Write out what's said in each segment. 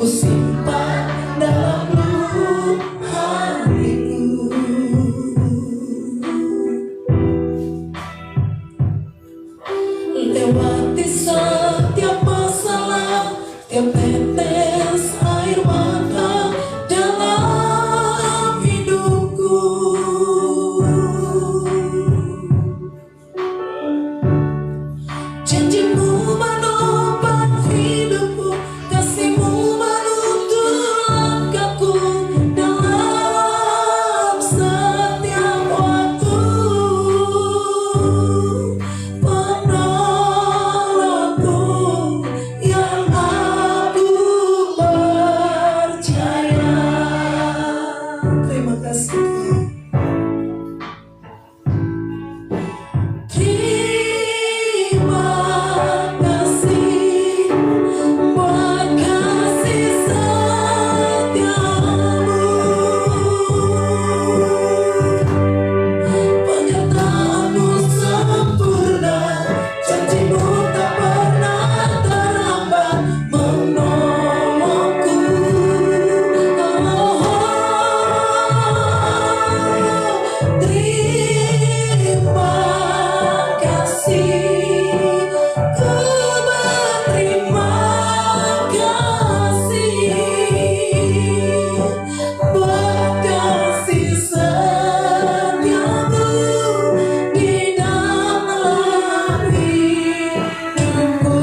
simpan dalam lubuk hatiku. Lewati setiap masalah, tiap tetes air mata dalam hidupku. Janjimu menopang hidupku, kasihmu menuntun langkahku dalam setiap waktu. Penolongku yang aku percaya. Terima kasih. Terima kasih buat kasih setiamu, penyertaanmu sempurna, janjimu tak pernah terlambat menolongku. Terima kasih, ku berterima kasih buat kasih setiamu di dalam hidupku.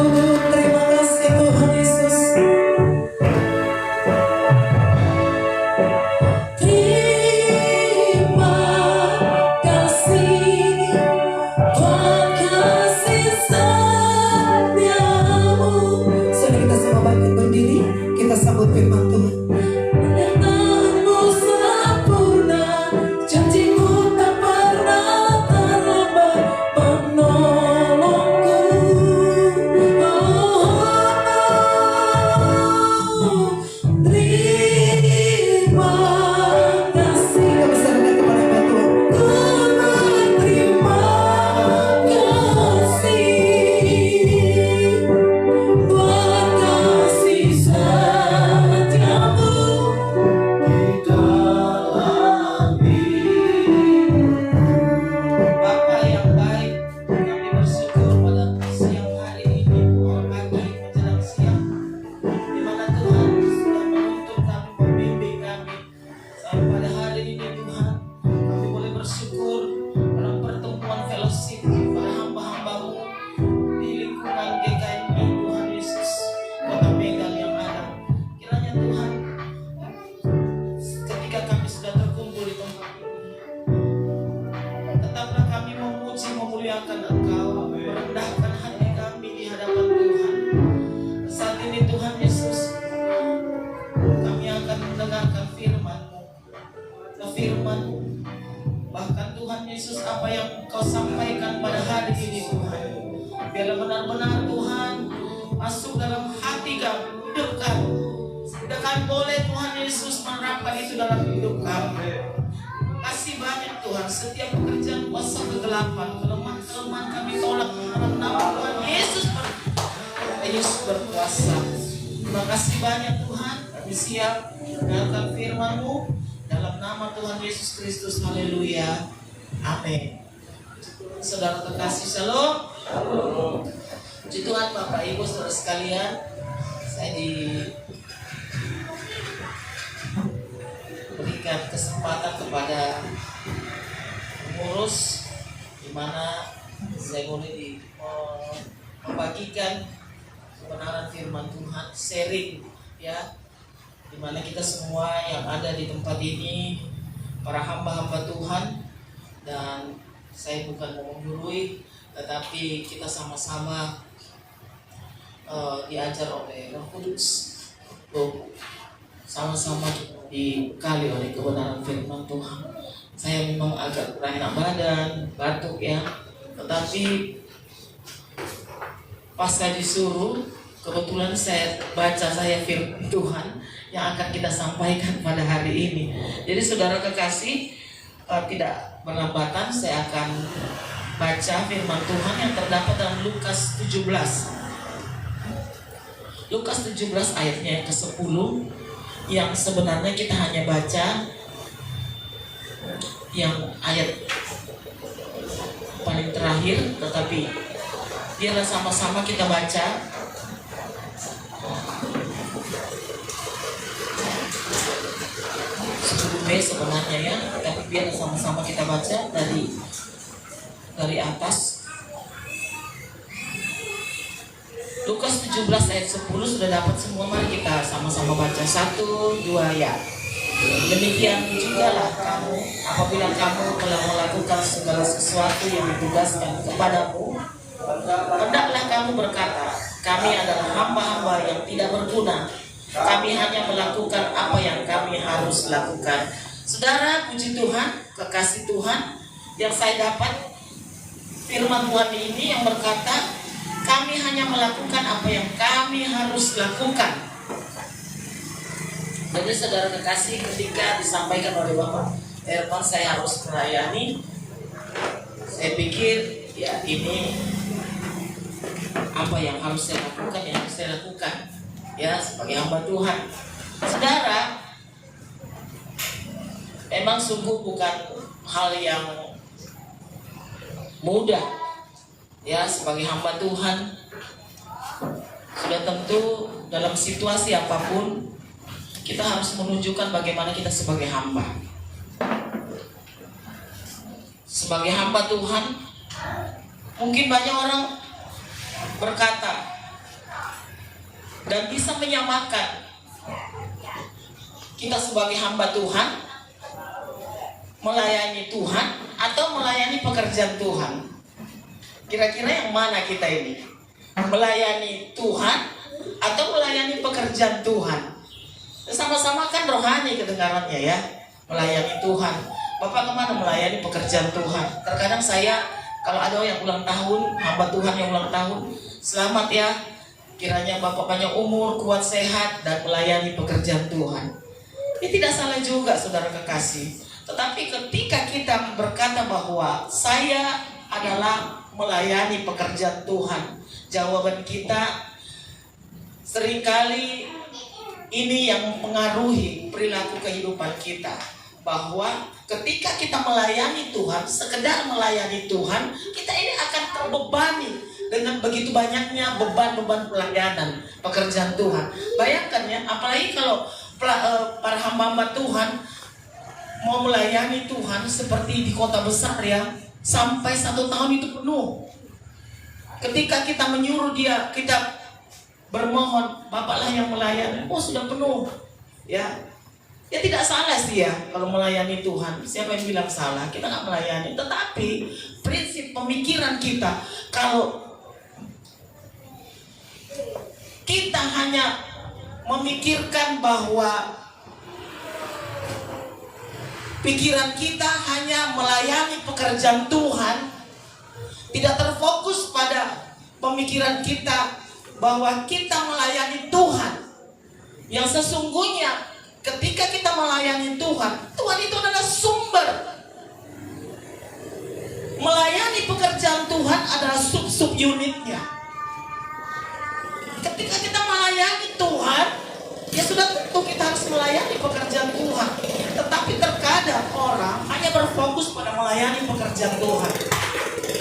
Terima kasih Tuhan Yesus. Terima kasih buat kasih setiamu. Saudara, kita semua bangkit berdiri, kita sambut firman Tuhan. Penyertaanmu sempurna, janjimu tak pernah terlambat menolongku. Terima kasih. Kami serahkan kepada Tuhan. Ku berterima kasih buat kasih setiamu di dalam hidup. Bapa yang baik, kami bersyukur pada siang hari ini, pagi menjelang siang, di mana Tuhan sudah menuntun kami, membimbing kami sampai pada hari ini. Tuhan, kami boleh bersyukur dalam pertemuan fellowship pada hamba-hamba-Mu di lingkungan GKMI Tuhan Yesus, Kota Medan yang ada. Kiranya Tuhan, ketika kami sudah terkumpul di tempat ini, tetaplah kami memuji, memuliakan Engkau, merendahkan hati kami di hadapan Tuhan. Saat ini Tuhan Yesus, kami akan mendengarkan firman-Mu. Bahkan Tuhan Yesus, apa yang Engkau sampaikan pada hari ini Tuhan, biarlah benar-benar Tuhan masuk dalam hati kami, hidup kami. Sehingga kami boleh Tuhan Yesus menerapkan itu dalam hidup kami. Kasih banyak Tuhan, setiap pekerjaan kuasa kegelapan, kelemahan kami tolak dalam nama Tuhan Yesus berkuasa. Terima kasih banyak Tuhan, kami siap mendengarkan firman-Mu dalam nama Tuhan Yesus Kristus. Haleluya, amin. Saudara terkasih, shalom. Puji Tuhan Bapak Ibu saudara sekalian, saya diberikan kesempatan kepada pengurus, di mana saya boleh membagikan kebenaran firman Tuhan, sharing ya, di mana kita semua yang ada di tempat ini para hamba-hamba Tuhan, dan saya bukan mau menggurui, tetapi kita sama-sama diajar oleh Roh Kudus untuk sama-sama dibekali oleh kebenaran firman Tuhan. Saya memang agak kurang enak badan, batuk ya, tetapi pas saya disuruh, kebetulan saya baca firman Tuhan yang akan kita sampaikan pada hari ini. Jadi saudara kekasih, tidak berlambatan saya akan baca firman Tuhan yang terdapat dalam Lukas 17. Lukas 17 ayatnya yang ke-10, yang sebenarnya kita hanya baca yang ayat paling terakhir, tetapi biarlah sama-sama kita baca. Sebelumnya sebenarnya ya, tapi biarlah sama-sama kita baca dari atas. Lukas 17 ayat 10 sudah dapat semua, mari kita sama-sama baca 1, 2 ya. Demikian jugalah kamu apabila kamu telah melakukan segala sesuatu yang ditugaskan kepadamu, hendaklah kamu berkata, kami adalah hamba-hamba yang tidak berguna. Kami hanya melakukan apa yang kami harus lakukan. Saudara, puji Tuhan, kekasih Tuhan, yang saya dapat firman Tuhan ini yang berkata, kami hanya melakukan apa yang kami harus lakukan. Jadi saudara kekasih, ketika disampaikan oleh Bapak Herman saya harus melayani, saya pikir ya ini apa yang harus saya lakukan, yang harus saya lakukan ya sebagai hamba Tuhan. Saudara, memang sungguh bukan hal yang mudah ya sebagai hamba Tuhan. Sudah tentu dalam situasi apapun kita harus menunjukkan bagaimana kita sebagai hamba. Sebagai hamba Tuhan, mungkin banyak orang berkata dan bisa menyamakan kita sebagai hamba Tuhan, melayani Tuhan, atau melayani pekerjaan Tuhan. Kira-kira yang mana kita ini? Melayani Tuhan atau melayani pekerjaan Tuhan? Sama-sama kan rohani kedengarannya ya, melayani Tuhan. Bapak kemana melayani pekerjaan Tuhan? Terkadang saya kalau ada yang ulang tahun, hamba Tuhan yang ulang tahun, selamat ya, kiranya Bapak banyak umur, kuat, sehat, dan melayani pekerjaan Tuhan. Ini tidak salah juga saudara kekasih. Tetapi ketika kita berkata bahwa saya adalah melayani pekerjaan Tuhan, jawaban kita seringkali ini yang mengaruhi perilaku kehidupan kita. Bahwa ketika kita melayani Tuhan, sekedar melayani Tuhan, kita ini akan terbebani dengan begitu banyaknya beban-beban pelayanan pekerjaan Tuhan. Bayangkan ya, apalagi kalau para hamba-hamba Tuhan mau melayani Tuhan seperti di kota besar ya, sampai 1 tahun itu penuh. Ketika kita menyuruh dia, kita bermohon, Bapaklah yang melayani, oh sudah penuh ya. Ya tidak salah sih ya kalau melayani Tuhan. Siapa yang bilang salah? Kita nggak melayani. Tetapi prinsip pemikiran kita, kalau kita hanya memikirkan bahwa pikiran kita hanya melayani pekerjaan Tuhan, tidak terfokus pada pemikiran kita bahwa kita melayani Tuhan. Yang sesungguhnya ketika kita melayani Tuhan, Tuhan itu adalah sumber. Melayani pekerjaan Tuhan adalah sub-sub unitnya. Ketika kita melayani Tuhan, ya sudah tentu kita harus melayani pekerjaan Tuhan. Tetapi terkadang orang hanya berfokus pada melayani pekerjaan Tuhan.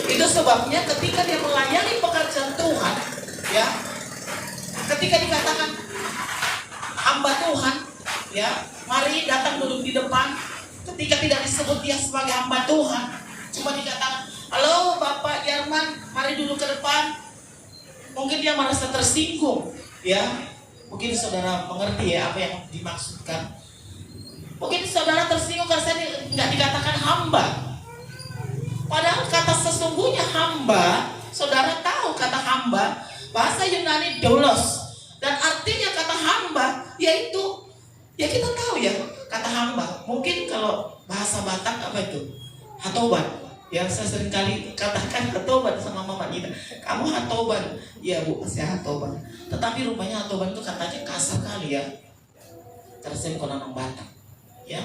Itu sebabnya ketika dia melayani pekerjaan Tuhan, ya, ketika dikatakan hamba Tuhan, ya, mari datang duduk di depan. Ketika tidak disebut dia sebagai hamba Tuhan, cuma dikatakan, halo Bapak Yarman, mari duduk ke depan. Mungkin dia merasa tersinggung, ya. Mungkin saudara mengerti ya apa yang dimaksudkan. Mungkin saudara tersinggung karena saya nggak dikatakan hamba. Padahal kata sesungguhnya hamba, saudara tahu kata hamba, bahasa Yunani doulos, dan artinya kata hamba yaitu, ya kita tahu ya kata hamba. Mungkin kalau bahasa Batak apa itu? Hatoban. Yang saya sering kali katakan hatoban sama mama kita. Kamu hatoban. Ya bu, saya hatoban. Tetapi rupanya hatoban itu katanya kasar kali ya. Terus orang Batak. Ya.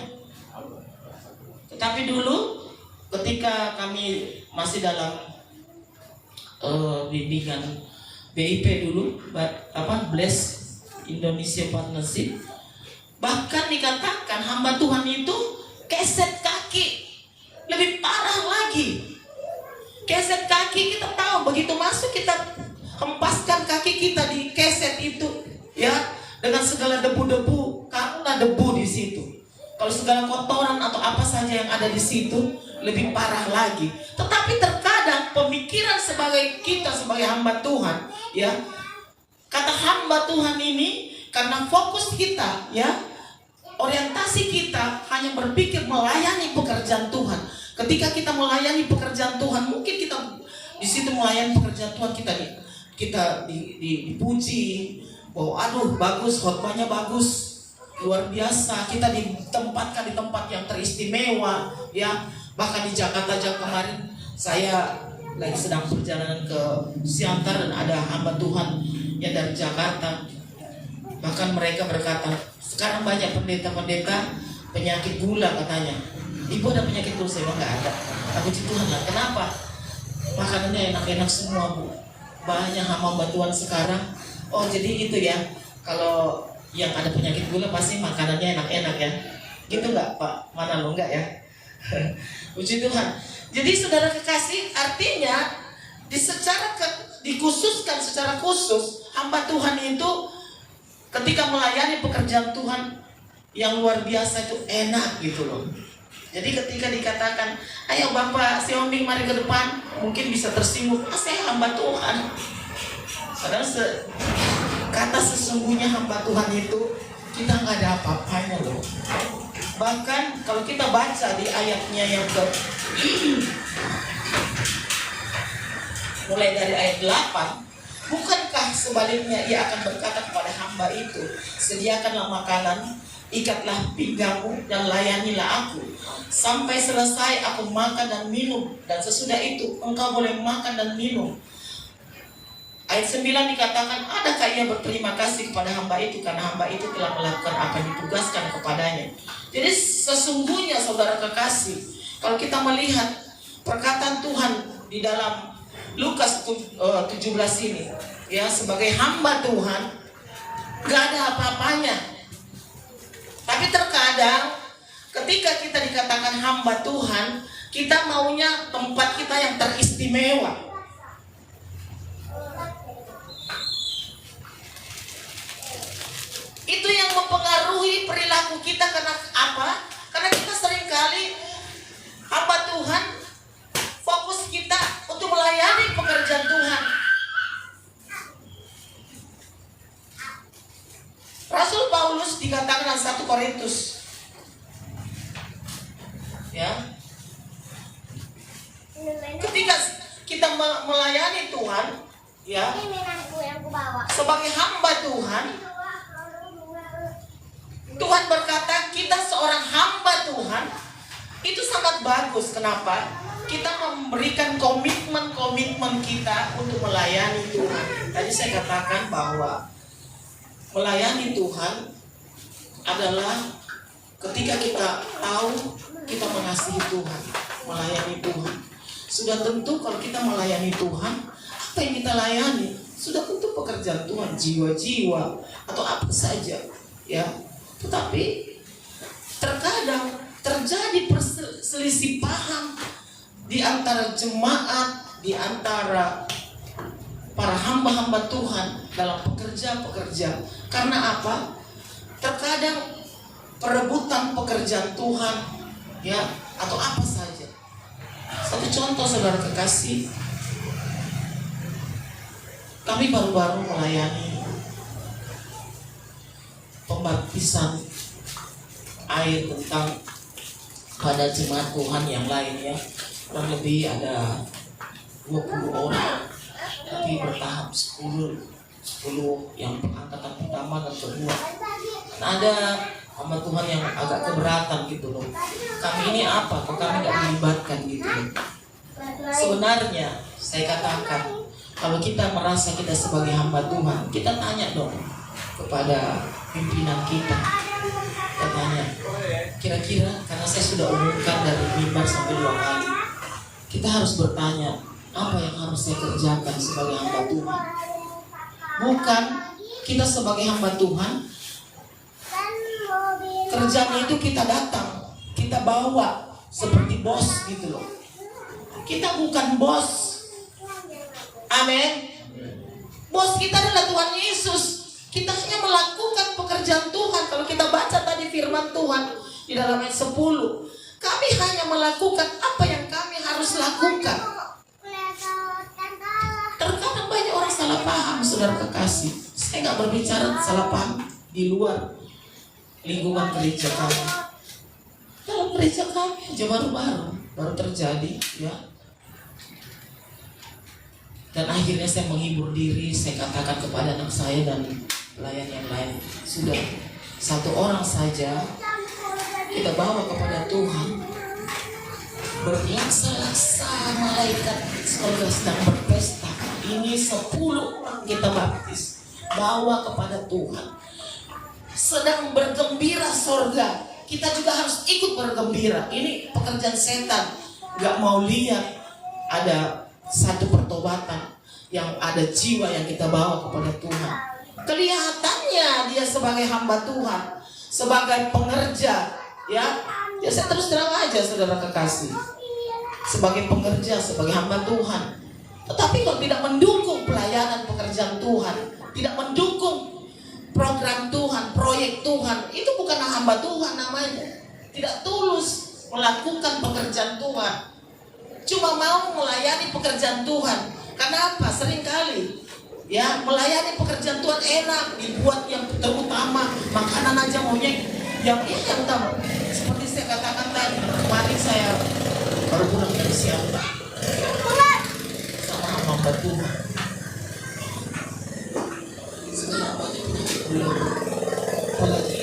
Tetapi dulu ketika kami masih dalam bimbingan BIP dulu, Bless Indonesia Partnership. Bahkan dikatakan hamba Tuhan itu keset kaki, lebih parah lagi. Keset kaki, kita tahu begitu masuk kita hempaskan kaki kita di keset itu, ya, dengan segala debu-debu, karena debu di situ. Kalau segala kotoran atau apa saja yang ada di situ lebih parah lagi. Tetapi terkadang pemikiran sebagai kita sebagai hamba Tuhan, ya, kata hamba Tuhan ini karena fokus kita, ya, orientasi kita hanya berpikir melayani pekerjaan Tuhan. Ketika kita melayani pekerjaan Tuhan, mungkin kita di situ melayani pekerjaan Tuhan, kita dipuji, bahwa aduh bagus, khotbahnya bagus, luar biasa, kita ditempatkan di tempat yang teristimewa, ya. Bahkan di Jakarta kemarin saya lagi sedang perjalanan ke Siantar dan ada hamba Tuhan yang dari Jakarta. Bahkan mereka berkata, sekarang banyak pendeta-pendeta penyakit gula katanya. Ibu ada penyakit gula? Saya bilang nggak ada. Aku puji Tuhan lah. Kenapa? Makanannya enak-enak semua, Bu. Banyak hamba Tuhan sekarang. Oh jadi itu ya, kalau yang ada penyakit gula pasti makanannya enak-enak ya. Gitu nggak Pak? Mana lo nggak ya? Puji Tuhan. Jadi saudara kekasih, artinya dikhususkan secara khusus hamba Tuhan itu ketika melayani pekerjaan Tuhan yang luar biasa itu enak gitu loh. Jadi ketika dikatakan, ayo Bapak Siombing mari ke depan, mungkin bisa tersinggung, saya hamba Tuhan. Padahal kata sesungguhnya hamba Tuhan itu kita nggak ada apa-apanya loh. Bahkan kalau kita baca di ayatnya yang mulai dari ayat 8, bukankah sebaliknya ia akan berkata kepada hamba itu, sediakanlah makanan, ikatlah pinggangmu dan layanilah aku sampai selesai aku makan dan minum, dan sesudah itu engkau boleh makan dan minum. Ayat 9 dikatakan, adakah ia berterima kasih kepada hamba itu karena hamba itu telah melakukan apa yang ditugaskan kepadanya. Jadi sesungguhnya saudara kekasih, kalau kita melihat perkataan Tuhan di dalam Lukas 17 ini, ya, sebagai hamba Tuhan gak ada apa-apanya. Tapi terkadang ketika kita dikatakan hamba Tuhan, kita maunya tempat kita yang teristimewa. Itu yang mempengaruhi perilaku kita. Karena apa? Karena kita seringkali hamba Tuhan, fokus kita untuk melayani pekerjaan Tuhan. Rasul Paulus dikatakan dalam 1 Korintus, ya, ketika kita melayani Tuhan, ya, sebagai hamba Tuhan, Tuhan berkata kita seorang hamba Tuhan itu sangat bagus. Kenapa? Kita memberikan komitmen kita untuk melayani Tuhan. Tadi saya katakan bahwa melayani Tuhan adalah ketika kita tahu kita mengasihi Tuhan, melayani Tuhan. Sudah tentu kalau kita melayani Tuhan, apa yang kita layani sudah tentu pekerjaan Tuhan, jiwa-jiwa atau apa saja, ya. Tetapi terkadang terjadi perselisih paham di antara jemaat, di antara para hamba-hamba Tuhan dalam pekerja-pekerja. Karena apa? Terkadang perebutan pekerjaan Tuhan, ya, atau apa saja. Satu contoh saudara kekasih, kami baru-baru melayani pembaptisan air tentang pada jemaat Tuhan yang lain, ya, kurang lebih ada 20 orang, tapi bertahap 10 yang angkatan pertama dan kedua. Ada hamba Tuhan yang agak keberatan gitu loh, kami ini apa, kok kami gak dilibatkan gitu loh. Sebenarnya saya katakan, kalau kita merasa kita sebagai hamba Tuhan, kita tanya dong kepada pimpinan kita. Kita tanya, kira-kira, karena saya sudah umumkan dari mimbar sampai 2 kali, kita harus bertanya, apa yang harus saya kerjakan sebagai hamba Tuhan? Bukan kita sebagai hamba Tuhan, kerjanya itu kita datang, kita bawa seperti bos gitu loh. Kita bukan bos. Amin. Bos kita adalah Tuhan Yesus. Kita hanya melakukan pekerjaan Tuhan. Kalau kita baca tadi firman Tuhan di dalam ayat 10, kami hanya melakukan apa yang kami harus lakukan. Terkadang banyak orang salah paham, saudara kekasih. Saya nggak berbicara salah paham di luar lingkungan gereja kami. Dalam gereja kami aja baru terjadi, ya. Dan akhirnya saya menghibur diri, saya katakan kepada anak saya dan pelayan yang lain, sudah satu orang saja kita bawa kepada Tuhan. Berlaksa-laksa malaikat surga sedang berpesta. Ini 10 orang kita baptis, bawa kepada Tuhan. Sedang bergembira surga, kita juga harus ikut bergembira. Ini pekerjaan setan, gak mau lihat ada satu pertobatan, yang ada jiwa yang kita bawa kepada Tuhan. Kelihatannya dia sebagai hamba Tuhan, sebagai pengerja, ya saya terus terang aja saudara kekasih, sebagai pengerja, sebagai hamba Tuhan. Tetapi kalau tidak mendukung pelayanan pekerjaan Tuhan, tidak mendukung program Tuhan, proyek Tuhan, itu bukan hamba Tuhan namanya. Tidak tulus melakukan pekerjaan Tuhan, cuma mau melayani pekerjaan Tuhan. Kenapa? Seringkali ya melayani pekerjaan Tuhan enak, dibuat yang terutama, makanan aja maunya yang utama. Seperti saya katakan tadi, kemarin saya baru pulang dari siang sama hamba Tuhan. Sekarang belum, apalagi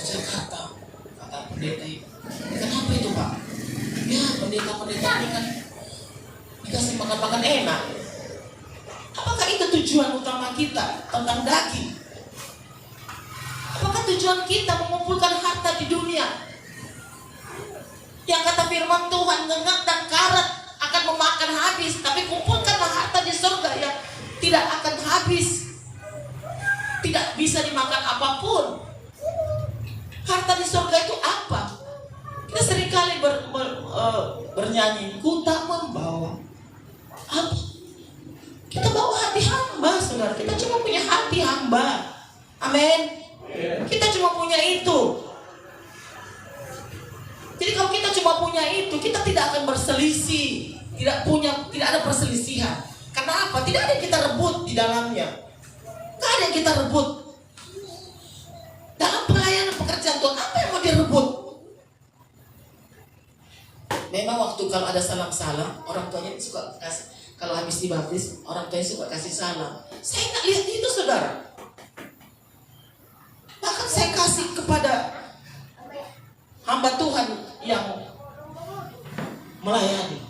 Jakarta, kata pendeta itu. Kenapa itu Pak? Ya pendeta-pendeta ini kan dikasih makan-makan enak. Apakah itu tujuan utama kita tentang daging? Apakah tujuan kita mengumpulkan harta di dunia? Yang kata firman Tuhan, ngengak dan karat akan memakan habis, tapi kumpulkanlah harta di surga yang tidak akan habis, tidak bisa dimakan apapun. Harta di surga itu apa? Kita seringkali bernyanyi, ku tak membawa apa? Kita bawa hati hamba, saudara. Kita cuma punya hati hamba. Amin. Kita cuma punya itu. Jadi kalau kita cuma punya itu, kita tidak akan berselisih. Tidak ada perselisihan. Kenapa? Tidak ada yang kita rebut di dalamnya. Tidak ada yang kita rebut. Dalam pelayanan pekerjaan Tuhan, apa yang mau direbut? Memang waktu kalau ada salam-salam, orang tuanya suka kasih. Kalau habis dibaptis, orang tuanya suka kasih salam. Saya nggak lihat itu, saudara. Bahkan saya kasih kepada hamba Tuhan yang melayani.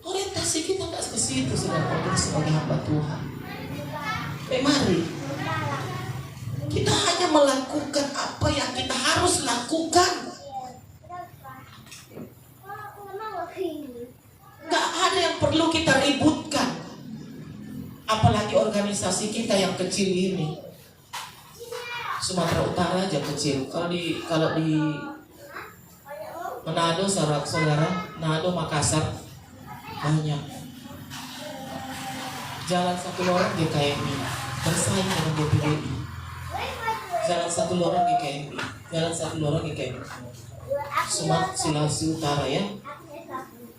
Orientasi kita nggak ke situ, saudara. Kita sebagai hamba Tuhan. Mari kita hanya melakukan apa yang kita harus lakukan. Gak ada yang perlu kita ributkan. Apalagi organisasi kita yang kecil ini. Sumatera Utara aja kecil. Kalau di Manado, saudara, Manado, Makassar banyak. Jalan satu lorong GKMI bersaing dengan GPDI. Jalan satu lorong GKMI, jalan satu lorong GKMI. Sulawesi Utara ya.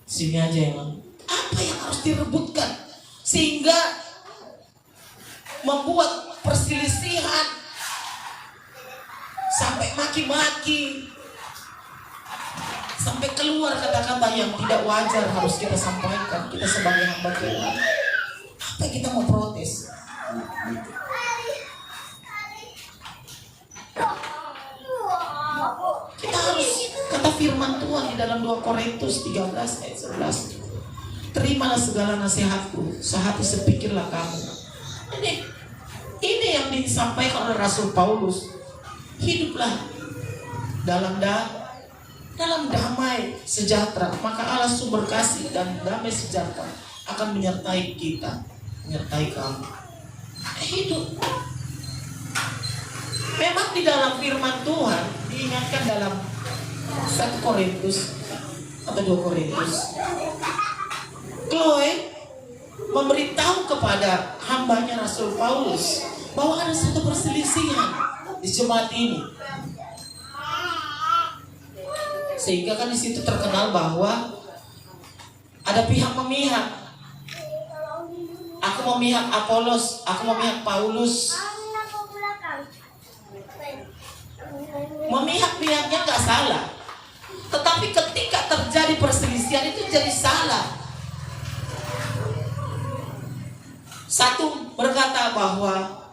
Sini aja yang apa yang harus direbutkan sehingga membuat perselisihan sampai maki-maki, sampai keluar kata-kata yang tidak wajar harus kita sampaikan. Kita sebagai hamba Tuhan, apa yang kita mau protes? Kita harus, kata firman Tuhan di dalam 2 Korintus 13 ayat 11, terimalah segala nasihatku, sehati sepikirlah kamu. Ini yang disampaikan oleh Rasul Paulus. Hiduplah dalam damai sejahtera, maka Allah sumber kasih dan damai sejahtera akan menyertai kita. menyertai kamu. Itu memang di dalam firman Tuhan diingatkan dalam 1 Korintus atau 2 Korintus, Chloe memberitahu kepada hambanya Rasul Paulus bahwa ada satu perselisihan di jemaat ini. Sehingga kan di situ terkenal bahwa ada pihak memihak. Aku memihak Apolos, aku memihak Paulus. Memihak-pihaknya nggak salah, tetapi ketika terjadi perselisihan itu jadi salah. Satu berkata bahwa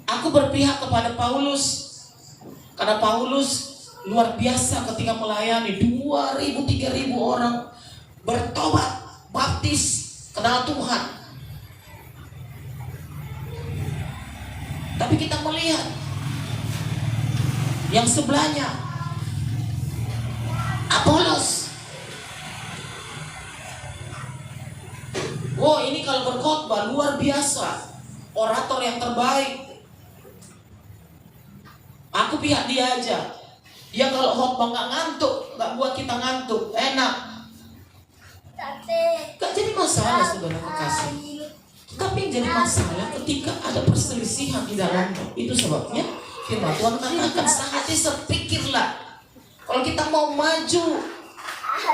aku berpihak kepada Paulus karena Paulus luar biasa ketika melayani 2.000-3.000 orang bertobat, baptis, kenal Tuhan. Tapi kita melihat yang sebelahnya, Apolos. Wow, ini kalau berkhotbah luar biasa, orator yang terbaik. Aku pihak dia aja. Dia kalau khotbah nggak ngantuk, nggak buat kita ngantuk, enak. Gak jadi masalah, saudara kekasih. Tapi yang jadi masalah ketika ada perselisihan di dalamnya. Itu sebabnya firman Tuhan katakan sehati sepikirlah. Kalau kita mau maju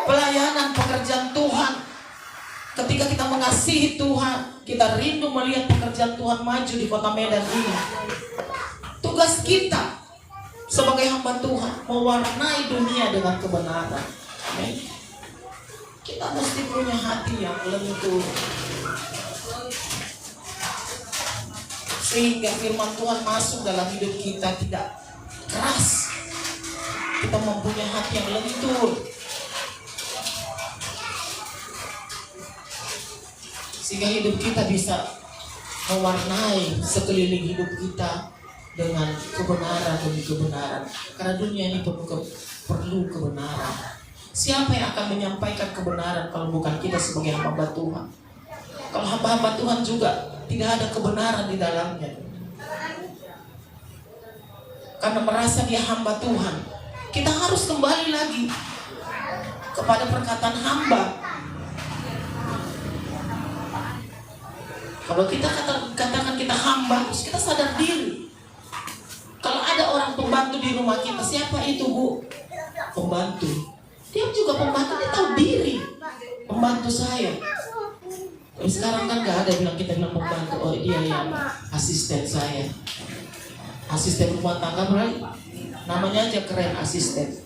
pelayanan pekerjaan Tuhan, ketika kita mengasihi Tuhan, kita rindu melihat pekerjaan Tuhan maju di kota Medan ini. Tugas kita sebagai hamba Tuhan mewarnai dunia dengan kebenaran. Amin. Kita mesti punya hati yang lentur, sehingga firman Tuhan masuk dalam hidup kita tidak keras. Kita mempunyai hati yang lentur, sehingga hidup kita bisa mewarnai sekeliling hidup kita dengan kebenaran demi kebenaran. Karena dunia ini perlu kebenaran. Siapa yang akan menyampaikan kebenaran kalau bukan kita sebagai hamba Tuhan? Kalau hamba-hamba Tuhan juga tidak ada kebenaran di dalamnya, karena merasa dia hamba Tuhan, kita harus kembali lagi kepada perkataan hamba. Kalau kita katakan kita hamba, terus kita sadar diri. Kalau ada orang pembantu di rumah kita, siapa itu, Bu? Pembantu. Dia juga pembantu, dia tahu diri. Pembantu saya. Tapi sekarang kan nggak ada kita bilang pembantu. Oh, dia yang asisten saya. Asisten rumah tangga, berarti namanya aja keren, asisten.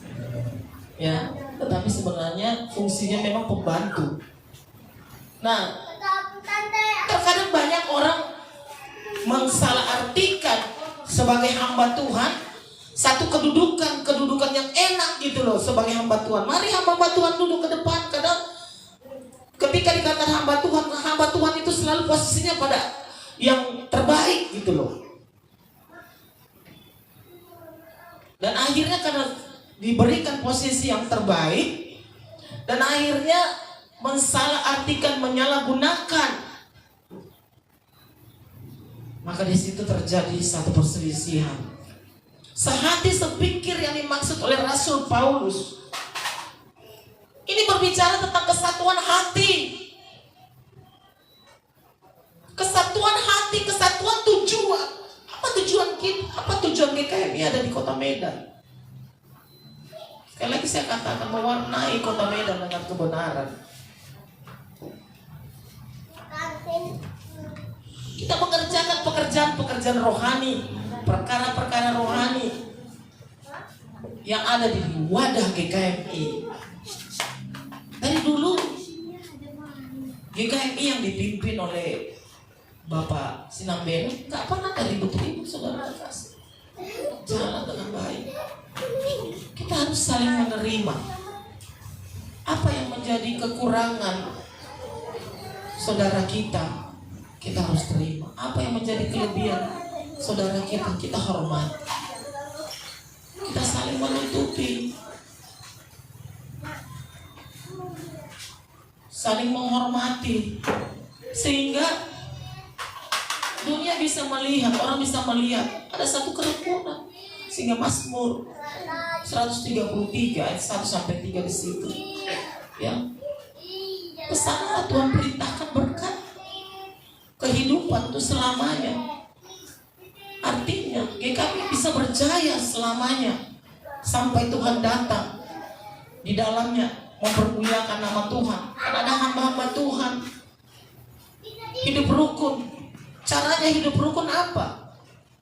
Ya, tetapi sebenarnya fungsinya memang pembantu. Nah, terkadang banyak orang mensalahartikan sebagai hamba Tuhan satu kedudukan yang enak gitu loh sebagai hamba Tuhan. Mari hamba Tuhan duduk ke depan. Kadang ketika dikatakan hamba Tuhan itu selalu posisinya pada yang terbaik gitu loh. Dan akhirnya karena diberikan posisi yang terbaik, dan akhirnya mensalahartikan, menyalahgunakan, maka di situ terjadi satu perselisihan. Sehati sepikir yang dimaksud oleh Rasul Paulus ini berbicara tentang kesatuan hati. Kesatuan hati, kesatuan tujuan. Apa tujuan kita? Apa tujuan GKMI ada di kota Medan? Sekali lagi saya katakan, mewarnai kota Medan dengan kebenaran. Kita mengerjakan pekerjaan-pekerjaan rohani, perkara-perkara rohani yang ada di wadah GKMI. Dari dulu GKMI yang dipimpin oleh Bapak Sinambeno nggak pernah ada ribut-ribut, saudara kasih. Jalan dengan baik. Kita harus saling menerima. Apa yang menjadi kekurangan saudara kita, kita harus terima. Apa yang menjadi kelebihan saudara kita, kita hormati. Kita saling menutupi, saling menghormati, Sehingga dunia bisa melihat, orang bisa melihat ada satu kerukunan. Sehingga Mazmur 133 ayat 1 sampai 3 di situ. Ya. Pesanlah Tuhan perintahkan berkat kehidupan itu selamanya. Artinya kami bisa berjaya selamanya sampai Tuhan datang. Di dalamnya mempermuliakan nama Tuhan. Karena ada hamba-hamba Tuhan hidup rukun. Caranya hidup rukun apa?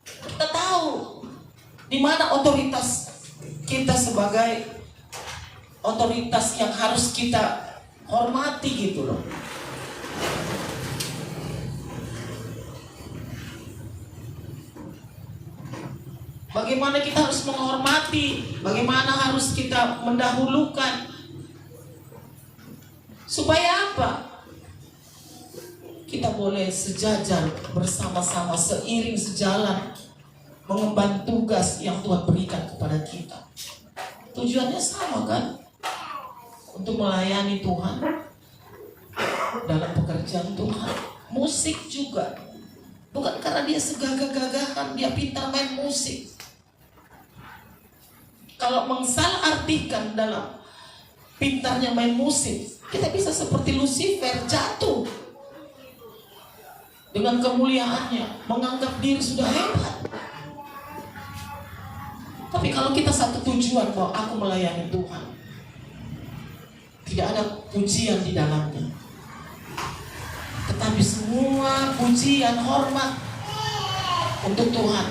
Kita tahu di mana otoritas kita sebagai otoritas yang harus kita hormati gitu loh. Bagaimana kita harus menghormati, bagaimana harus kita mendahulukan. Supaya apa? Kita boleh sejajar bersama-sama, seiring sejalan, mengemban tugas yang Tuhan berikan kepada kita. Tujuannya sama kan? Untuk melayani Tuhan dalam pekerjaan Tuhan. Musik juga, bukan karena dia segagah-gagahan, dia pintar main musik. Kalau mengsalah-artikan dalam pintarnya main musik, kita bisa seperti Lucifer, jatuh dengan kemuliaannya, menganggap diri sudah hebat. Tapi kalau kita satu tujuan bahwa aku melayani Tuhan, tidak ada pujian di dalamnya, tetapi semua pujian, hormat untuk Tuhan,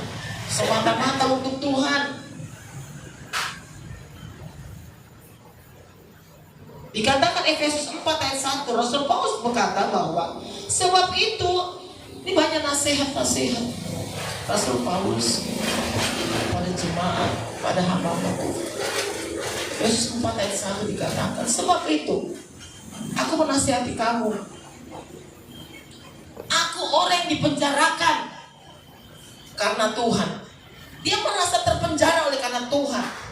semata-mata untuk Tuhan. Dikatakan Efesus 4 ayat 1, Rasul Paulus berkata bahwa sebab itu, ini banyak nasihat-nasihat Rasul Paulus pada jemaat, pada hamba-hamba Tuhan. Efesus 4 ayat 1 dikatakan, sebab itu aku menasihati kamu, aku orang yang dipenjarakan karena Tuhan. Dia merasa terpenjara oleh karena Tuhan.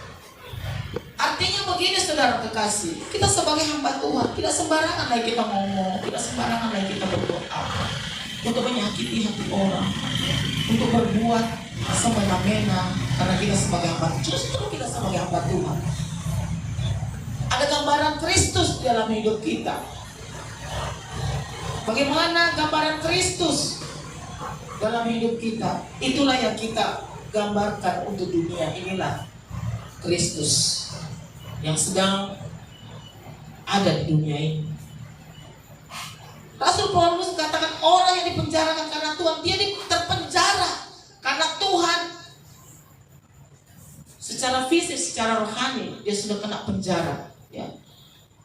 Artinya begini saudara kekasih, kita sebagai hamba Tuhan tidak sembarangan lagi kita ngomong, tidak sembarangan lagi kita berdoa untuk menyakiti hati orang, untuk berbuat semena-mena karena kita sebagai hamba. Justru kita sebagai hamba Tuhan ada gambaran Kristus dalam hidup kita. Bagaimana gambaran Kristus dalam hidup kita? Itulah yang kita gambarkan untuk dunia. Inilah Kristus yang sedang ada di dunia ini. Rasul Paulus katakan orang yang dipenjarakan karena Tuhan, dia terpenjara karena Tuhan. Secara fisik, secara rohani dia sudah kena penjara, ya.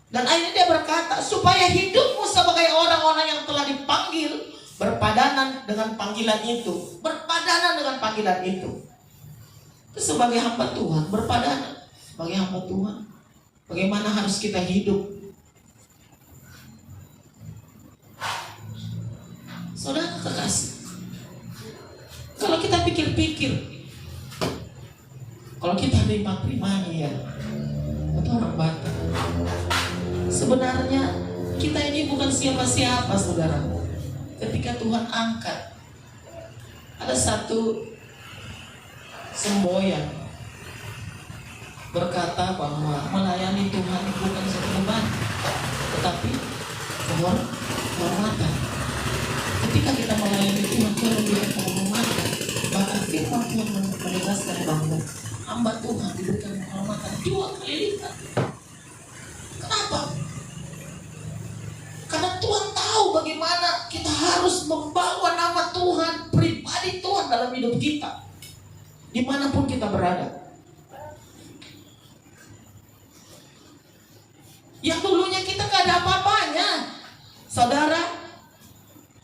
Dan akhirnya dia berkata, supaya hidupmu sebagai orang-orang yang telah dipanggil berpadanan dengan panggilan itu, berpadanan dengan panggilan itu. Sebagai hamba Tuhan, berpadanan sebagai hamba Tuhan. Bagaimana harus kita hidup? Saudara kekasih, kalau kita pikir-pikir, kalau kita terima-terima ya, itu orang Batak. Sebenarnya kita ini bukan siapa-siapa, saudara. Ketika Tuhan angkat, ada satu semboyan berkata bahwa melayani Tuhan bukan satu beban, tetapi kehormatan. Ketika kita melayani Tuhan, Tuhan memberikan kehormatan. Bahkan firman Tuhan menegaskan bahwa hamba Tuhan diberikan kehormatan 2 kali lipat. Kenapa? Karena Tuhan tahu bagaimana kita harus membawa nama Tuhan, pribadi Tuhan dalam hidup kita, dimanapun kita berada. Yang dulunya kita gak ada apa-apanya, saudara.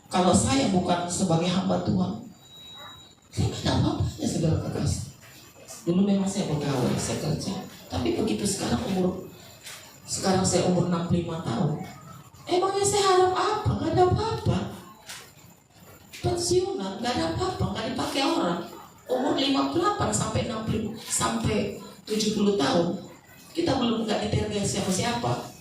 Kalau saya bukan sebagai hamba Tuhan, saya gak ada apa-apanya, saudara kekasih. Dulu memang saya pegawai, saya kerja. Tapi begitu sekarang saya umur 65 tahun, emangnya saya harap apa? Gak ada apa-apa. Pensiunan gak ada apa-apa, gak dipakai orang. Umur 58 sampai 60 sampai 70 tahun, kita belum gak ditergai siapa-siapa.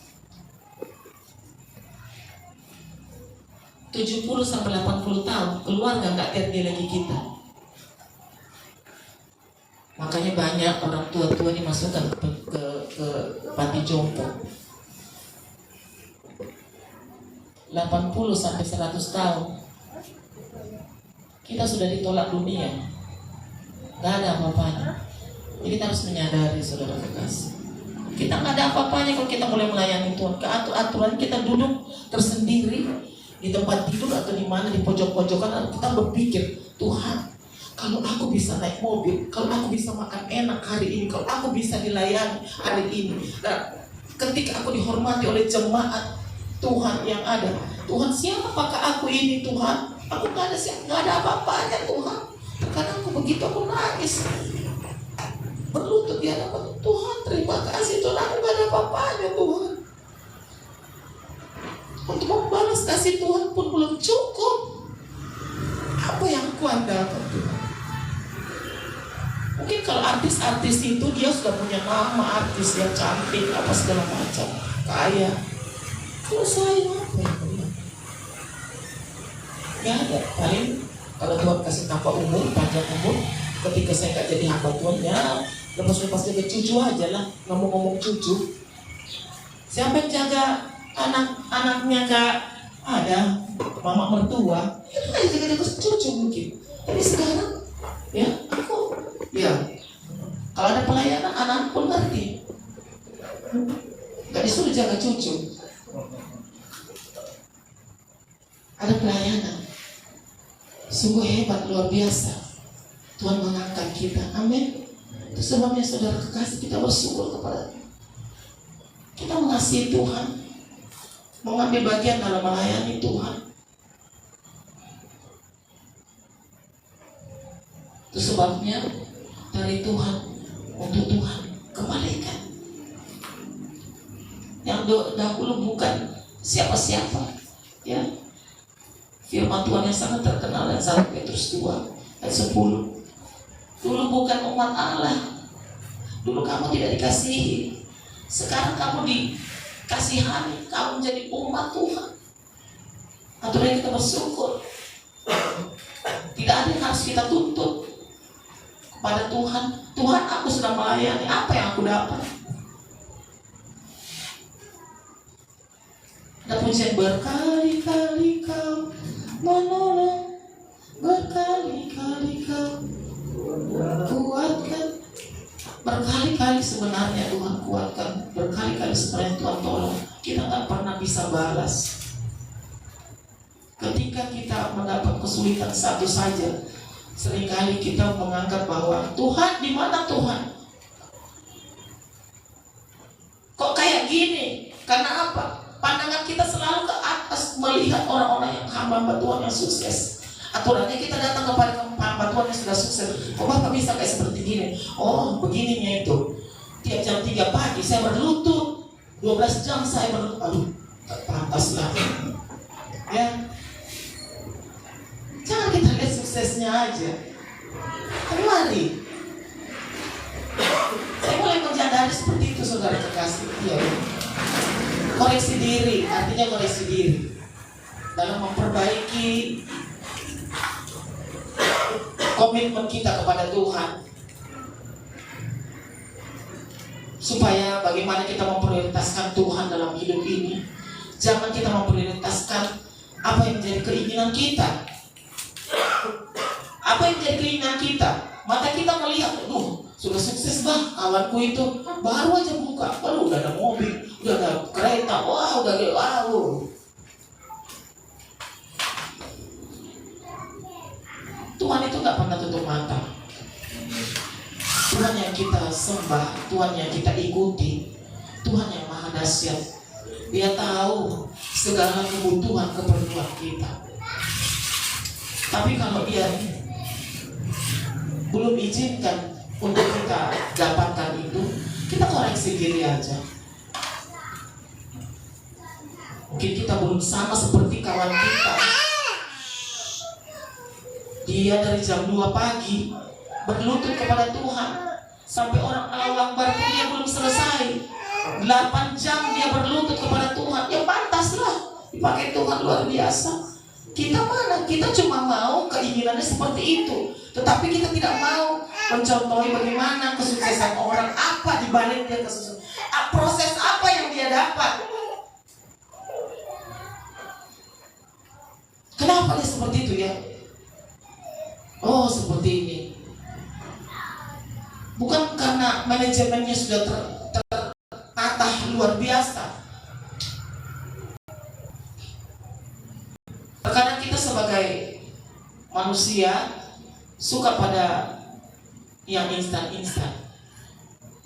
70 sampai 80 tahun, keluarga nggak ngerti lagi kita. Makanya banyak orang tua-tua dimasukkan ke panti jompo. 80 sampai 100 tahun kita sudah ditolak dunia, nggak ada apa-apanya. Jadi kita harus menyadari, saudara kekasih, kita nggak ada apa-apanya kalau kita mulai melayani Tuhan. Aturan kita duduk tersendiri di tempat tidur atau di mana, di pojok-pojokan, kita berpikir, Tuhan, kalau aku bisa naik mobil, kalau aku bisa makan enak hari ini, kalau aku bisa dilayani hari ini, dan ketika aku dihormati oleh jemaat Tuhan yang ada, Tuhan, siapakah aku ini, Tuhan? Aku nggak ada apa-apanya, Tuhan. Karena aku begitu, aku nangis, berlutut di hadapan Tuhan. Terima kasih Tuhan, aku nggak ada apa-apanya, Tuhan. Untuk membalas kasih Tuhan pun belum cukup. Apa yang aku andalkan, Tuhan? Mungkin kalau artis-artis itu dia sudah punya nama artis yang cantik, apa segala macam, kaya. Kalau saya apa yang punya? Gak ada. Paling kalau Tuhan kasih tambah umur, panjang umur, ketika saya nggak jadi hamba Tuhan, ya lepas-lepas jaga cucu aja lah. Ngomong-ngomong cucu, siapa yang jaga anak-anaknya nggak ada, mama mertua, itu aja jaga-jaga cucu mungkin. Tapi sekarang, ya aku, ya kalau ada pelayanan, anak pun ngerti, nggak disuruh jaga cucu. Ada pelayanan, sungguh hebat, luar biasa. Tuhan mengangkat kita, amin. Itu sebabnya saudara kekasih, kita bersyukur kepada kita mengasihi Tuhan, mengambil bagian dalam melayani Tuhan. Itu sebabnya dari Tuhan untuk Tuhan kembalikan. Yang dahulu bukan siapa-siapa, ya. Firman Tuhan yang sangat terkenal dan 1 Petrus 2 ayat 10. Dulu bukan umat Allah, dulu kamu tidak dikasihi. Sekarang kamu dikasihani, kamu menjadi umat Tuhan. Aturan kita bersyukur. Tidak ada yang harus kita tuntut kepada Tuhan. Tuhan, aku sudah melayani, apa yang aku dapat? Ada pujian, berkali-kali kau menolong, berkali-kali kau kuatkan. Berkali-kali sebenarnya Tuhan kuatkan, berkali-kali sebenarnya Tuhan tolong. Kita tak pernah bisa balas. Ketika kita mendapat kesulitan satu saja, seringkali kita menganggap bahwa Tuhan, di mana Tuhan? Kok kayak gini? Karena apa? Pandangan kita selalu ke atas, melihat orang-orang yang hamba Tuhan yang sukses. Aturannya kita datang kepada hamba Tuhan yang sudah sukses. Kok Bapak bisa kayak seperti gini? Oh, begininya itu. Tiap jam 3 pagi saya berlutut, 12 jam saya berlutut. Aduh, tak pantas lah. Ya, jangan kita lihat suksesnya aja. Tapi mari, saya mulai menyadari seperti itu, saudara kekasih. Ya. Koreksi diri, artinya koreksi diri dalam memperbaiki komitmen kita kepada Tuhan, supaya bagaimana kita memprioritaskan Tuhan dalam hidup ini. Jangan kita memprioritaskan apa yang menjadi keinginan kita. Apa yang menjadi keinginan kita? Mata kita melihat, sudah sukses bang, kawanku itu baru aja buka, baru udah ada mobil, udah ada kereta, wah udah gitu, wow. Tuhan itu nggak pernah tutup mata. Tuhan yang kita sembah, Tuhan yang kita ikuti, Tuhan yang maha dahsyat. Dia tahu segala kebutuhan keperluan kita. Tapi kalau dia belum izinkan untuk kita dapatkan itu, kita koreksi diri aja. Mungkin kita belum sama seperti kawan kita. Dia dari jam 2 pagi berlutut kepada Tuhan sampai orang Allahu Akbar pun dia belum selesai. 8 jam dia berlutut kepada Tuhan. Ya pantaslah dipakai Tuhan, luar biasa. Kita mana? Kita cuma mau keinginannya seperti itu, tetapi kita tidak mau mencontohi bagaimana kesuksesan orang, apa dibalik dia kesuksesan, proses apa yang dia dapat. Kenapa dia seperti itu ya? Oh, seperti ini. Bukan karena manajemennya sudah tertata luar biasa. Terkadang kita sebagai manusia suka pada yang instan-instan,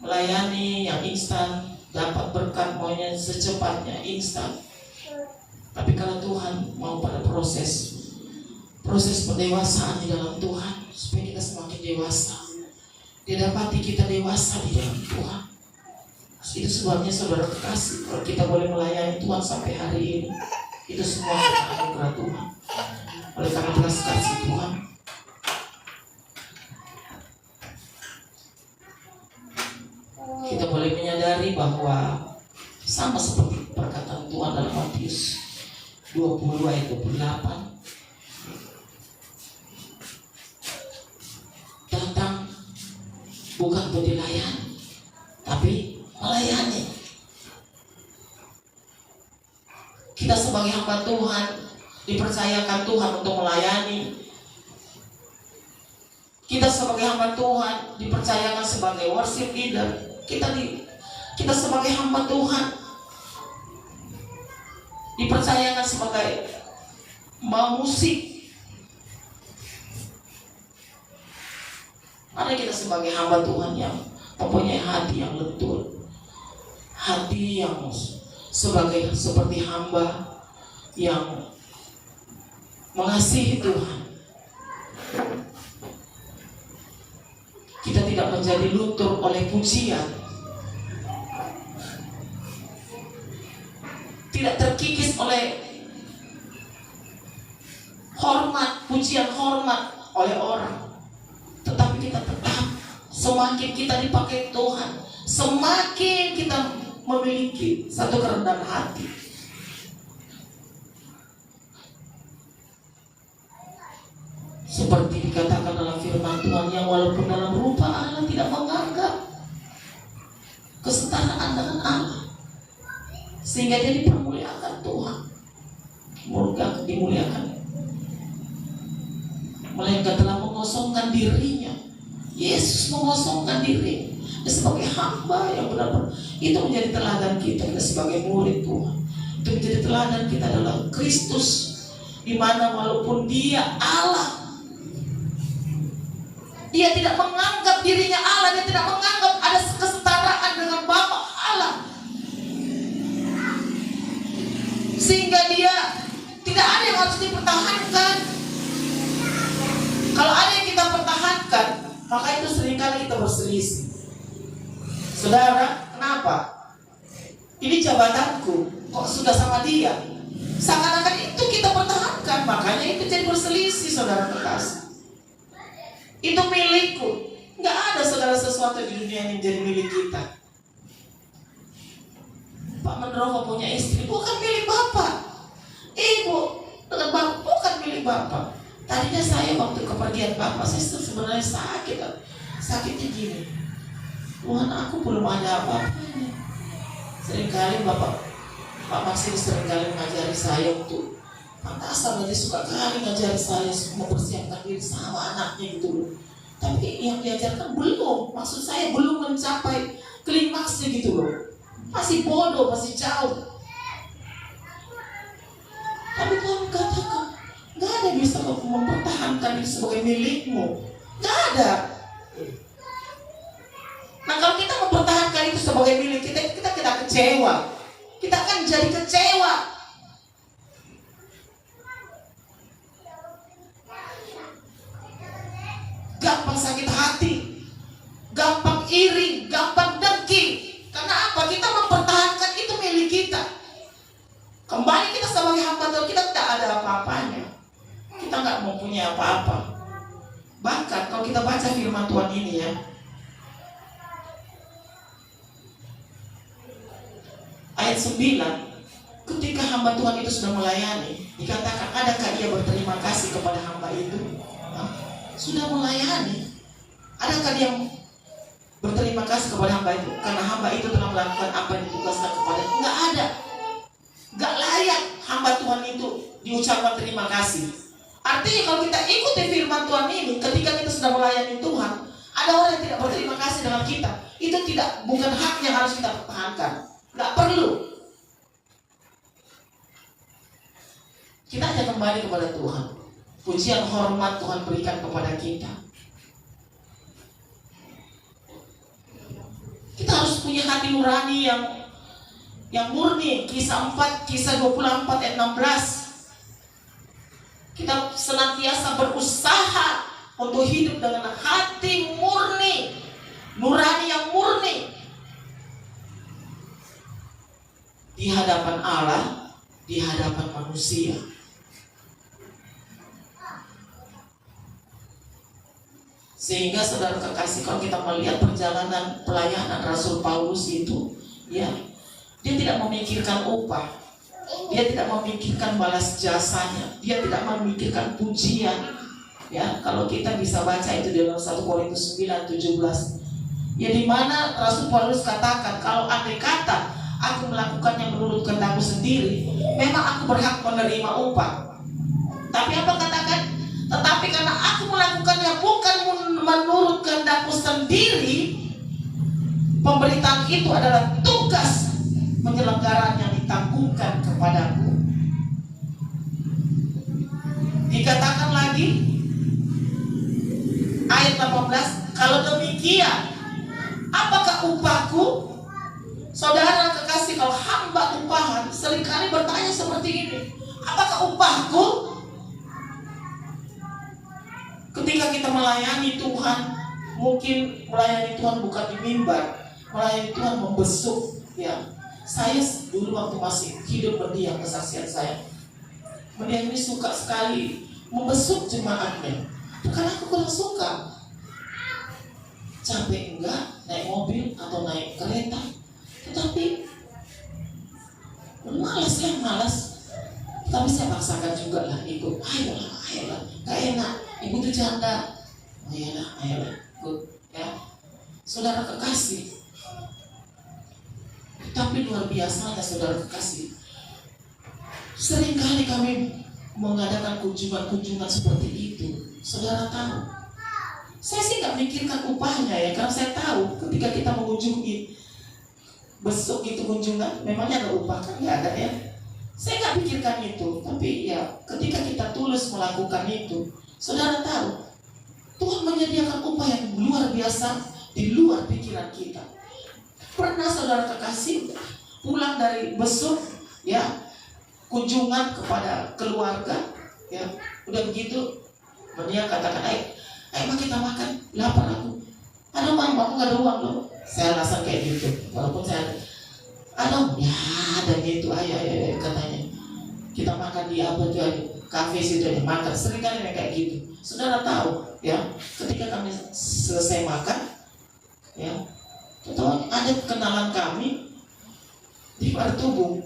melayani yang instan, dapat berkat maunya secepatnya, instan. Tapi kalau Tuhan mau pada proses pendewasaan di dalam Tuhan, supaya kita semakin dewasa, Dia dapati kita dewasa di dalam Tuhan. Itu sebabnya saudara kekasih, kalau kita boleh melayani Tuhan sampai hari ini, itu semua anugerah Tuhan. Oleh karena belas kasih Tuhan, kita boleh menyadari bahwa sama seperti perkataan Tuhan dalam Matius 20 ayat 28, datang bukan untuk dilayani, tapi melayani. Kita sebagai hamba Tuhan dipercayakan Tuhan untuk melayani. Kita sebagai hamba Tuhan dipercayakan sebagai worship leader. Kita sebagai hamba Tuhan dipercayakan sebagai musik. Ada kita sebagai hamba Tuhan yang mempunyai hati yang lentur, hati yang seperti hamba yang mengasihi Tuhan. Kita tidak menjadi luntur oleh pujian, tidak terkikis oleh hormat, pujian hormat oleh orang, tetapi kita tetap, semakin kita dipakai Tuhan, semakin kita memiliki satu kerendahan hati. Seperti dikatakan dalam firman Tuhan, yang walaupun dalam rupa Allah tidak menganggap kesetaraan dengan Allah, sehingga dia dipermuliakan Tuhan, dimuliakan, melainkan telah mengosongkan dirinya. Yesus mengosongkan diri sebagai hamba yang benar-benar. Itu menjadi teladan kita sebagai murid Tuhan. Itu menjadi teladan kita adalah Kristus, di mana walaupun Dia Allah, Dia tidak menganggap dirinya Allah, Dia tidak menganggap ada kesetaraan dengan Bapa Allah, sehingga Dia tidak ada yang harus dipertahankan. Kalau ada yang kita pertahankan, maka itu seringkali kita berselisih. Saudara, kenapa? Ini jabatanku, kok sudah sama dia? Seakan-akan itu kita pertahankan, makanya itu jadi berselisih, saudara kekasih. Itu milikku. Nggak ada saudara sesuatu di dunia yang menjadi milik kita. Pak Mendroho punya istri, bukan milik Bapak. Ibu dengan Bapak, bukan milik Bapak. Tadinya saya waktu kepergian Bapak, saya sebenarnya sakitnya gini. Tuhan, aku belum ada apa-apanya. Seringkali Pak Maksim seringkali mengajari saya untuk pantasan, dia suka kali ngajari saya mempersiapkan diri sama anaknya gitu loh. Tapi yang diajarkan belum, maksud saya belum mencapai klimaksnya gitu loh. Masih bodoh, masih jauh. Tapi Tuhan katakan, gak ada yang bisa mempertahankan itu sebagai milikmu. Gak ada. Nah, kalau kita mempertahankan itu sebagai milik kita kecewa. Kita akan jadi kecewa. Gampang sakit hati, gampang iri, gampang dengki. Karena apa? Kita mempertahankan itu milik kita. Kembali kita sebagai hamba Tuhan, kita tidak ada apa-apanya. Kita nggak mempunyai apa-apa. Bahkan kalau kita baca firman Tuhan ini ya, ayat 9, ketika hamba Tuhan itu sudah melayani, Dikatakan, adakah dia berterima kasih kepada hamba itu? Hah? Sudah melayani. Adakah dia berterima kasih kepada hamba itu karena hamba itu telah melakukan apa yang ditugaskan kepada? Enggak ada. Enggak layak hamba Tuhan itu diucapkan terima kasih. Artinya kalau kita ikuti firman Tuhan ini, ketika kita sudah melayani Tuhan, ada orang yang tidak berterima kasih dengan kita. Itu bukan hak yang harus kita pertahankan. Enggak perlu. Kita aja kembali kepada Tuhan. Pujian hormat Tuhan berikan kepada kita. Kita harus punya hati nurani yang murni. Kisah 24 ayat 16. Kita senantiasa berusaha untuk hidup dengan hati murni, nurani yang murni di hadapan Allah, di hadapan manusia. Sehingga saudara kekasih, kalau kita melihat perjalanan pelayanan Rasul Paulus itu, ya, dia tidak memikirkan upah, dia tidak memikirkan balas jasanya, dia tidak memikirkan pujian. Ya, kalau kita bisa baca itu dalam 1 Korintus 9:17, ya, di mana Rasul Paulus katakan, kalau andai kata aku melakukannya menurut kehendakku sendiri, memang aku berhak menerima upah. Tapi apa katakan? Tetapi karena aku melakukannya bukan menurut kehendakku sendiri, pemberitaan itu adalah tugas penyelenggaraan yang ditanggungkan kepadaku. Dikatakan lagi ayat 18, kalau demikian apakah upahku? Saudara kekasih, kalau hamba upahan seringkali bertanya seperti ini, apakah upahku? Ketika kita melayani Tuhan, mungkin melayani Tuhan bukan di mimbar, melayani Tuhan membesuk. Ya, saya dulu waktu masih hidup mendiang, kesaksian saya, mendiang ini suka sekali membesuk jemaatnya. Bukan aku kurang suka, capek enggak naik mobil atau naik kereta, tetapi malas. Tapi saya paksakan juga lah ikut. Ayolah, gak enak. Ibu tuh janda. Ayolah, ikut. Ya, saudara kekasih. Tapi luar biasanya saudara kekasih, seringkali kami mengadakan kunjungan seperti itu. Saudara tahu, saya sih gak mikirkan upahnya ya, karena saya tahu ketika kita mengunjungi besok itu kunjungan, memangnya ada upah kan? Gak ada ya. Saya nggak pikirkan itu, tapi ya ketika kita tulus melakukan itu, saudara tahu, Tuhan menyediakan upah yang luar biasa di luar pikiran kita. Pernah saudara kekasih pulang dari besok, ya, kunjungan kepada keluarga, ya, udah begitu, dia katakan, ayo kita makan, lapar aku. Aduh, aku nggak ada uang loh. Saya rasa kayak gitu, walaupun saya ya ada gitu, ayo katanya kita makan di apa tuh, kafe situ aja makan. Sering kali kayak gitu. Saudara tahu ya, ketika kami selesai makan, ya, tahu ada kenalan kami di Martubung,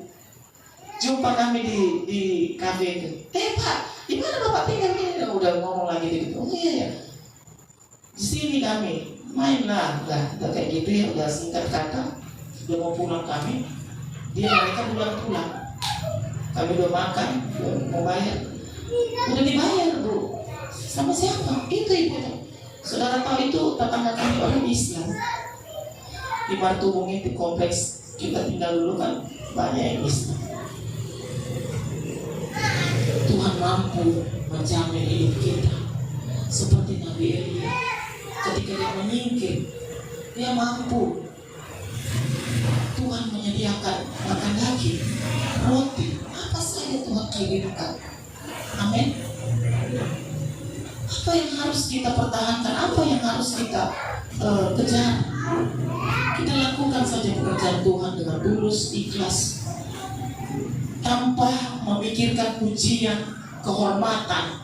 jumpa kami di kafe itu. Pak, di mana Bapak tinggal ini? Udah ngomong lagi gitu. Oh iya, di sini kami mainlah, udah kayak gitu ya, udah singkat kata. Udah mau pulang kami, mereka pulang. Kami udah makan, udah mau bayar. Udah dibayar, Bu. Sama siapa? Itu ibunya. Saudara tahu itu tetangga kami orang Islam. Di Martubung itu kompleks kita tinggal dulu kan banyak yang Islam. Tuhan mampu menjamin hidup kita seperti Nabi Elia. Ketika dia menyingkir, dia mampu. Tuhan menyediakan makan daging, roti, apa saja Tuhan kirimkan. Amin. Apa yang harus kita pertahankan? Apa yang harus kita kejar? Kita lakukan saja pekerjaan Tuhan dengan tulus, ikhlas, tanpa memikirkan pujian, kehormatan.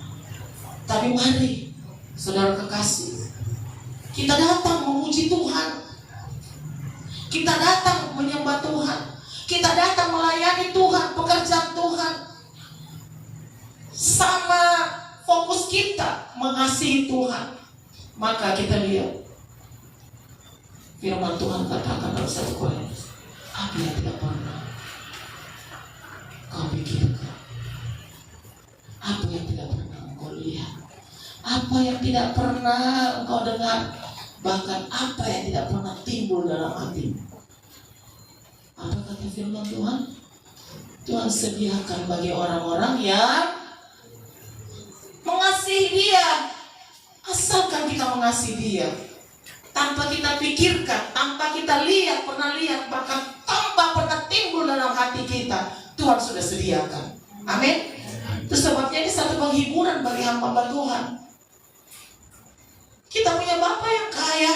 Tapi mari, saudara kekasih, kita datang memuji Tuhan. Kita datang menyembah Tuhan. Kita datang melayani Tuhan, pekerjaan Tuhan. sama fokus kita mengasihi Tuhan, maka kita lihat firman Tuhan katakan dalam 1 Korintus, apa yang tidak pernah kau pikirkan, apa yang tidak pernah engkau lihat, apa yang tidak pernah engkau dengar, bahkan apa yang tidak pernah timbul dalam hatimu. Apa kata firman Tuhan? Tuhan sediakan bagi orang-orang yang mengasihi Dia. Asalkan kita mengasihi Dia, tanpa kita pikirkan, tanpa kita lihat, bahkan tanpa pernah timbul dalam hati kita, Tuhan sudah sediakan. Amin. Itu sebabnya ini satu penghiburan bagi hamba Tuhan. Kita punya Bapa yang kaya.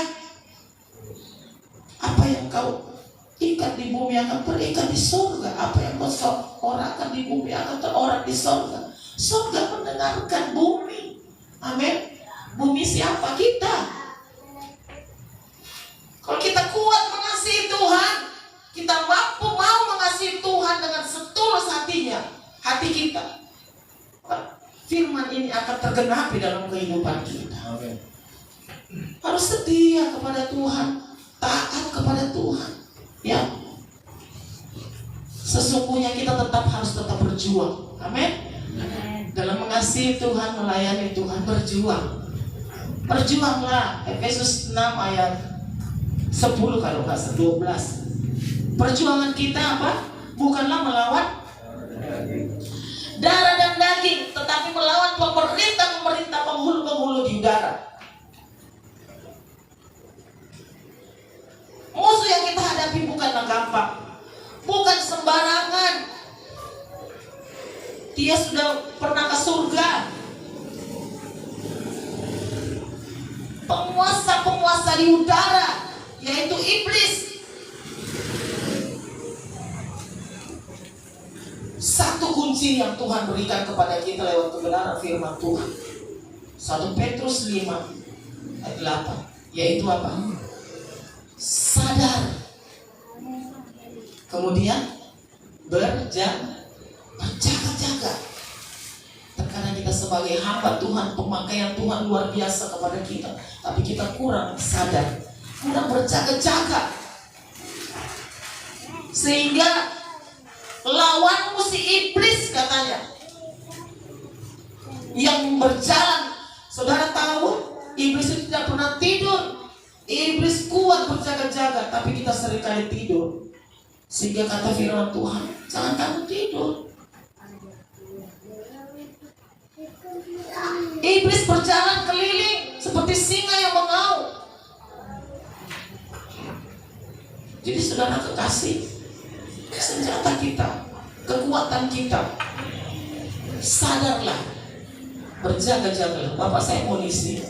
Apa yang kau ikat di bumi akan terikat di surga. Apa yang kau sorakan di bumi akan terorak di surga. Surga mendengarkan bumi. Amin. Bumi siapa? Kita. Kalau kita kuat mengasihi Tuhan, kita mampu mau mengasihi Tuhan dengan setulus hatinya, hati kita, firman ini akan tergenapi dalam kehidupan kita. Harus setia kepada Tuhan, taat kepada Tuhan. Ya, sesungguhnya kita harus tetap berjuang. Amin. Dalam mengasihi Tuhan, melayani Tuhan, berjuang. Berjuanglah. Efesus 6 ayat 10 kalau nggak 12. Perjuangan kita apa? Bukanlah melawan darah dan daging, tetapi melawan pemerintah-pemerintah, penghulu-penghulu di udara. Musuh yang kita hadapi bukanlah gampang, bukan sembarangan. Dia sudah pernah ke surga. Penguasa-penguasa di udara, yaitu iblis. Satu kunci yang Tuhan berikan kepada kita lewat kebenaran firman Tuhan, 1 Petrus 5 ayat 8, yaitu apa? Sadar, kemudian berjaga-jaga. Terkadang kita sebagai hamba Tuhan, pemakaian Tuhan luar biasa kepada kita, tapi kita kurang sadar, kurang berjaga-jaga, sehingga lawanmu si iblis katanya yang berjalan. Saudara tahu, iblis itu tidak pernah tidur. Iblis kuat berjaga-jaga, tapi kita seringkali tidur. Sehingga kata firman Tuhan, jangan kamu tidur. Iblis berjalan keliling seperti singa yang mengaum. Jadi saudara kekasih, senjata kita, kekuatan kita, sadarlah, berjaga-jaga. Bapak saya polisi,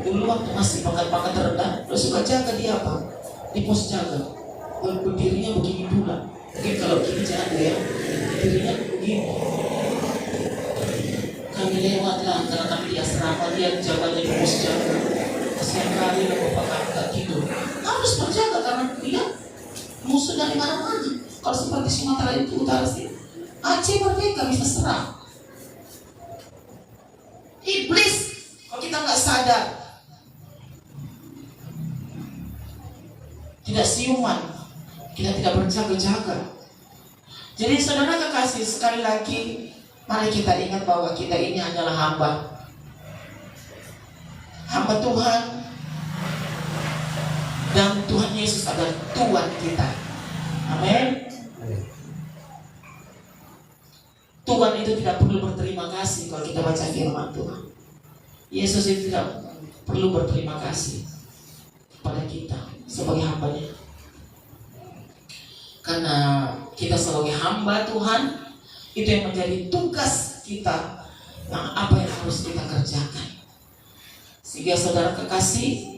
dulu waktu masih pangkat-pangkat rendah, lo suka jaga di apa? Di pos jaga. Berdirinya begini pula. Mungkin kalau gini jaga ya, berdirinya begini. Kami lewatlah karena kami di asrama, dia jaganya di pos jaga. Kasihan kali lah bapak kami tak tidur. Harus berjaga karena dia musuh dari mana-mana. Kalau seperti Sumatera itu utara sih, Aceh merdeka bisa serang. Iblis, kalau kita nggak sadar, tidak siuman, kita tidak berjaga-jaga. Jadi saudara kekasih, sekali lagi mari kita ingat bahwa kita ini adalah hamba Tuhan, dan Tuhan Yesus adalah Tuhan kita. Amin. Tuhan itu tidak perlu berterima kasih kalau kita baca firman Tuhan. Yesus itu tidak perlu berterima kasih kepada kita sebagai hambanya. Karena kita sebagai hamba Tuhan, itu yang menjadi tugas kita, yang apa yang harus kita kerjakan. Sehingga saudara kekasih,